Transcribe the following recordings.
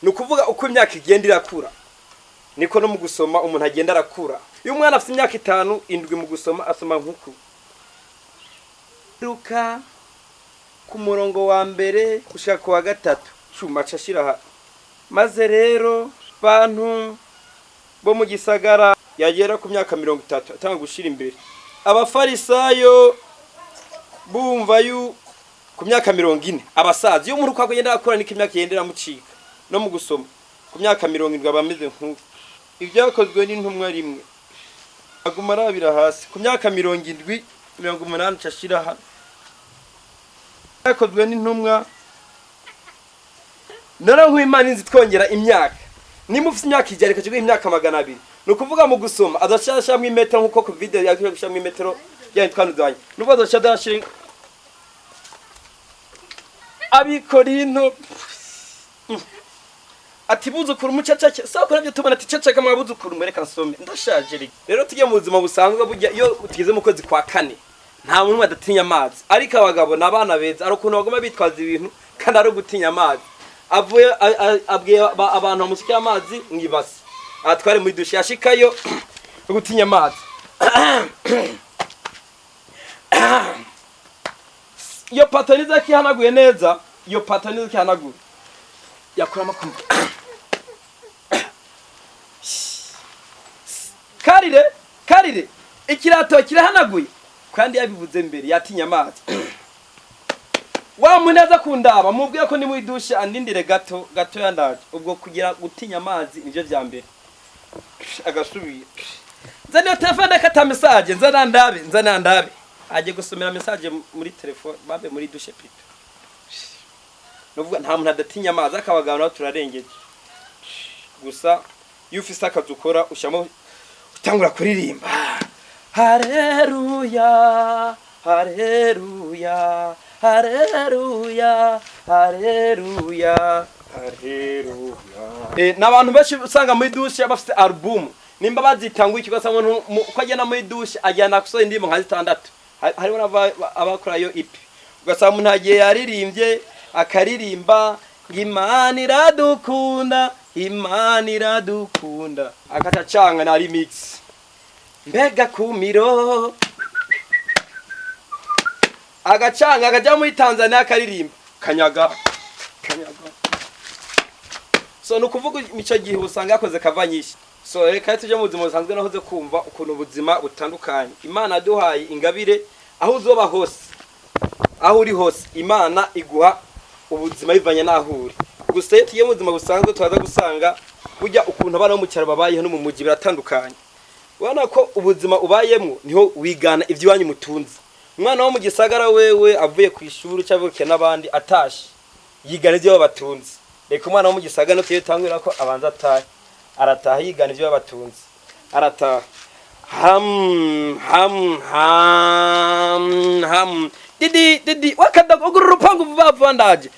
nukuvuga uko imyaka igenda irakura niko no mu gusoma umuntu agenda arakura. Iyo umwana afite imyaka 5 7 mu gusoma asoma nkuku. Ruka ku murongo wa mbere gushaka ku wa gatatu cuma cashira maze rero bantu bo mu gisagara yagera ku myaka 30 atanga gushira imbere. Abafarisayo bumva yu ku myaka 40 abasaza iyo umuntu kwagenda akora niko imyaka yendera mucika no mu gusoma ku myaka 70 abameze nkuko ibyakozwe n'intumwa rimwe aguma arabira hasi ku myaka 70 80 cashira hano yakozwe n'intumwa naraho Imana inzi twongera imyaka nimufite imyaka ijana kaje imyaka 200 nukuvuga mu gusoma adashasha mu imetero nkuko ku video yakije gusha mu imetero ya twanuzanye nuko adashadashira Abikorinto ati buzukuru umucacake sakora byo tubona ati cacaka mwabuzukuru mwereka nsome ndashaje rero tujye mu buzima busanzwe burya iyo utigeze mu kwezi kwa 4 nta muntu adatinya amazi ariko abagabo nabana beza ari ukuntu bagoma bitwaza ibintu kandi ari gutinya amazi avuye abwiye abantu bamushikiye amazi mwibase atware muri dushe yashikayo gutinya amazi iyo pataniza kihanaguye neza iyo pataniza kihanaguye yakura makumva karire ikirato kirahanaguye kandi yabivuze mbere yatinya amazi wa muneza kundaba mubwiye ko ni mu idushe andindire gato yandaje ubwo kugira gutinya amazi nivyo vya mbere agasubiye nzaniyo telefone kata message nzanandabe aje gusomera message muri telefone babe muri dushe pito novuga nta muntu adatinya amazi akabagana turarengeje gusa yufise akazukora ushamo utangura kuririmba haleluya haleluya haleluya haleluya haleluya nabantu benshi usanga muri dushe bafite album nimba bazitangwa ikigasa umuntu uko agena muri dushe ajyana kusoza indimo nka 6 hariho abakorayo ipi ugasanga umuntu agiye yaririmbye akaririmba Imana iradukunda akatacanga na remix mbega kumiro agacanga akaja muri Tanzania akaririmba kanyaga so nukuvuga imico gihe usanga yakoze kavanyisha so reka tuje mu buzima busanzwe nahoze kumva ukuntu ubuzima butandukanye Imana aduhaye ingabire aho uzoba hose aho uri hose Imana iguha ubuzima bivanye naho uri gusa tiye mu buzima busanzwe twaza gusanga burya ukuntu abana bo mu cyaro babayeho no mu mugi biratandukanye ubona ko ubuzima ubayemo niho wigana ivy'iwanyu mutunze umwana wo mu gisagara wewe avuye ku ishuri cyavuke nabandi atashe yigana ivyo batunze reka umwana wo mu gisagara no tiye tangwira ko abanza arataha yigana ivyo batunze arataha didi wakada oguru rupangu vuvandaje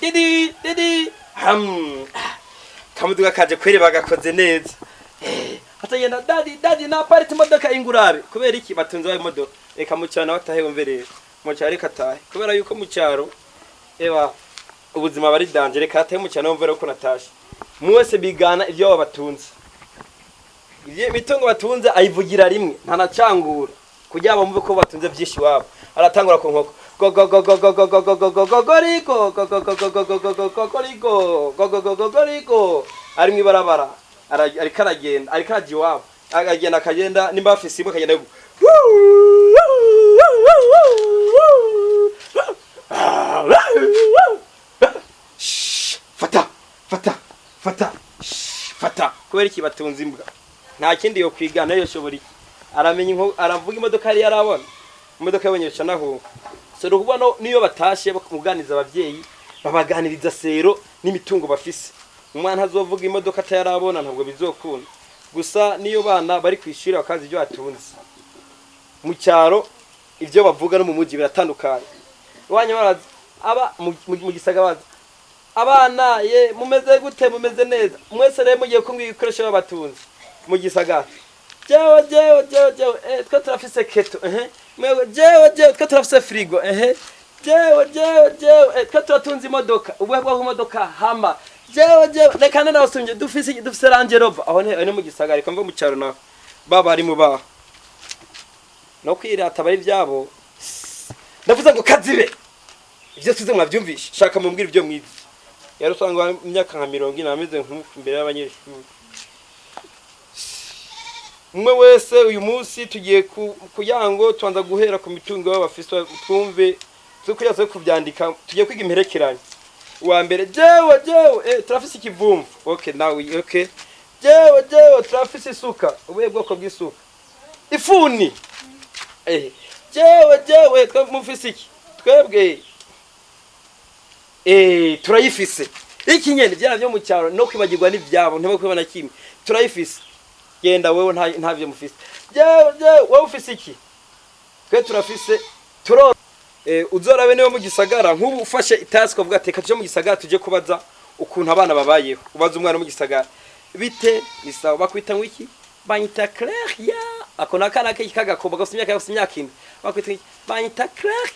didi kamuduga kaje kwere bagakoze neza atagenda dadi na party imodoka ingurabe kubera iki batunze bayo imodoka reka mucyana batahe umverera mucyari katahe kubera yuko mucyaro eba ubuzima bari danje reka atahe mucyana umvera uko natashe mwese bigana ivyo batunze ivye mitongo batunze ayivugira rimwe ntanacangura kugira bamve ko batunze vyishi wabo aratangura ku nkoko ari mwibarabara ariko aragenda ariko aje wabo akagenda nimba afise ibo akagenda fata kubera iki batunze imbwa nta kindi yo kwigana yo shobora aramenya inko aravuga imodoka yari yarabona imodoka yabonyesha naho so rukubona niyo batashe bakuganiza abavyeyi babaganiriza sero n'imitungo bafise umwana azovuga imodoka atayarabona ntabwo bizokunda gusa niyo bana bari kwishira bakazi ibyo atunze mu cyaro ivyo bavuga no mu muji biratandukanye wanya barazi aba mu gisagara abana ye mumeze gute mumeze neza mwese rero mugiye kumwiga ikoresho y'abatunzi mu gisagara jewe twa turafise keto jewe twa turafise frigo jewe twe turatunze imodoka ubwo bwo imodoka hama jewe reka nana wasumye dufise Range Rover aho ne mu gisagara ko mva mu cyaro naho baba ari mu baho no kwirata bari byabo ndavuze ngo kazibe ivyo tuze mwavyumvisha shaka mumbwira ivyo mwizi yari usanga imyaka nka 40 ameze nk'imbere y'abanyeshuri umwe wese uyu munsi tugiye kuyango twanza guhera ku mitungo y'abafiswa twumve tukuyaze kuvyandika tugiye kwiga imperekeranye wa mbere jewe turafise ikivumvu okay nawe okay jewe turafise isuka ubuye bwoko bw'isuka ifuni jewe twe mufise iki twebwe turayifise iki nyene byana byo mu cyaro no kwibagirwa n'ivyabo ntebe kwibona kimwe turayifise genda wewe ntavyo mufise jewe wowe ufise iki twe turafise turo uzorabe niwe mu gisagara nk'ubu ufashe itask uvuga teka tuje mu gisagara tuje kubaza ukuntu abana babayeho ubaza umwana mu gisagara bite nisawa bakwita ngwiki banyita Claire akona kana ke kagakomba gafite imyaka ine bakwita banyita Claire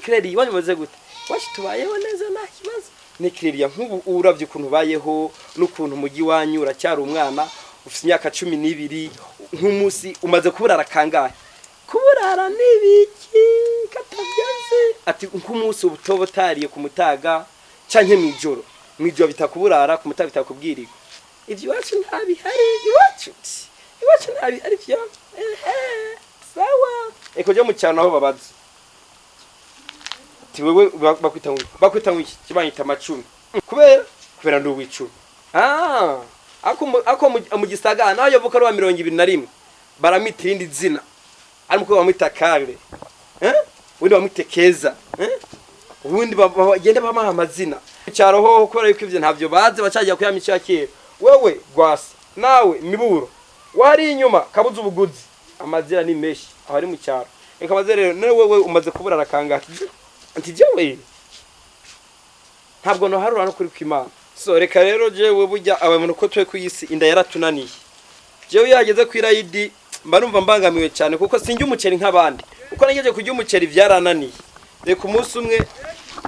Claire wanyumaze gute washi tubayeho neza nta kibazo ni Claire nk'ubu uravye ukuntu bayeho n'ukuntu mugi wanyura cyari umwana ufite imyaka 12 nk'umunsi umaze kuburara kangahe kuburara nibiki katabyaze ati nk'umunsi ubutobotariye ku mutaga canke mwijoro bitakuburara ku mutaga bitakubwiriko ivyo wacu ntabihari iwacu ntabihari vyo sawa ekoje mu cyano aho babaza ati wewe bakwita ngwiki kibanyita amacumi kubera ndo wicumi ako mu gisagara naho yovuka ari wa 21 baramita irindi zina ariko bamwita Kare undi bamwite Keza ubundi bagenda bamaha amazina cyaro ho kubera yuko ivyo ntavyo baze bacagiye kuyamica kera wewe gwasa nawe miburo wari inyuma kabuza ubuguzi amazina ni meshi aho ari mu cyaro reka baze rero none wewe umaze kuburara kangaki anti jewe ntabwo no harura no kuri kwimana so reka rero jewe burya abantu ko twe kuyisi inda yaratunaniye jewe yageze kwirayidi mbarumva mbangamiwe cyane kuko sinjye umuceri nk'abandi uko nageje kujya umuceri byarananiye reka umunsi umwe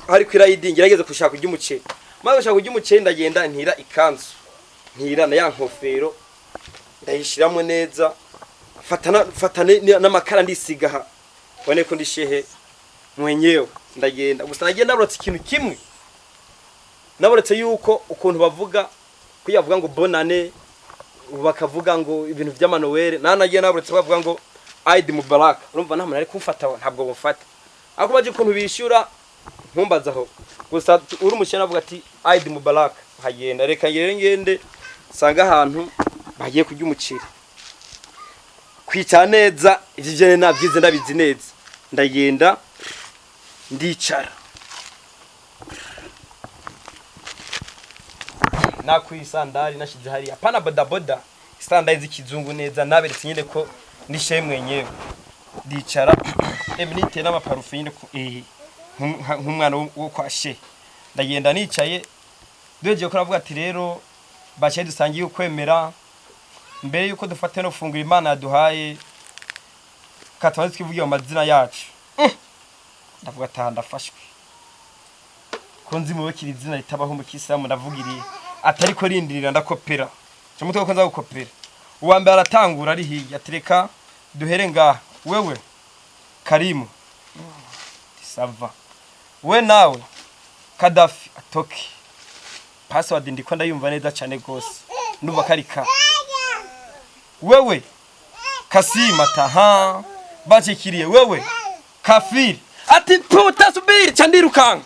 hari kwirayidi ngerageze kushaka kujya umuceri maze gushaka kujya umuceri ndagenda ntira ikanzu ntira na ya nkofero ndayishiramo neza fatane n'amakara ndisigaha bone ko ndishehe mwenyewe ndagenda gusa nagenda burotse ikintu kimwe naboretse yuko ukuntu bavuga kuyavuga ngo bonane bakavuga ngo ibintu by'amanowere nanagiye naboretse bavuga ngo Eid Mubarak urumva nta muntu ari kumfata ntabwo bufata ako baje ukuntu bishyura nkumbazaho gusa uri umushena avuga ati Eid Mubarak hagenda reka ngende sanga ahantu bagiye kujya umuceri kwica neza ivyo je nabyize ndabizi neza ndagenda ndicara nakwisandari nashize hari apana bodaboda sandari z'ikizungu neza naberetse nyine ko nishe mwenyewe ndicara eminite n'amaparufe nyine ko nk'umwana wo kwashe ndagenda nicaye doje ko ravuga ati rero bache dusangiye ukwemera mbere yuko dufate no fungura Imana yaduhaye katwaze twivugiye amazina yacu ndavuga ati ndafashwe konzi mu bakiri izina ritabaho mu kisilamu ndavugiriye atari ko rindirira ndakopera cyamutwe ko nza gukopera uwa mbere aratangura ari hiya tereka duhere ngaha wewe Karimu sava we nawe Kadafi atoki password ndiko ndayumva neza cyane gose nuba karika wewe Kasima taha bacikiriye wewe Kafiri ati puta subiri cyandirukanga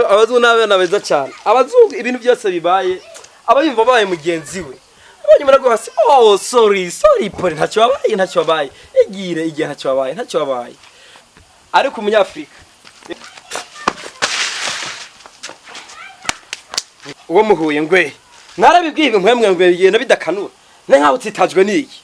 abazungu n'abana beza cyane abazungu ibintu byose bibaye abayumva baye mugenzi we abanyuma nago hasi sorry pole ntacyo wabaye igire igihe ntacyo wabaye ariko umunyafrika uwo muhuye ngwe narabibwiye mwemwe bigenda bidakanura ne nkaho tsitajwe niki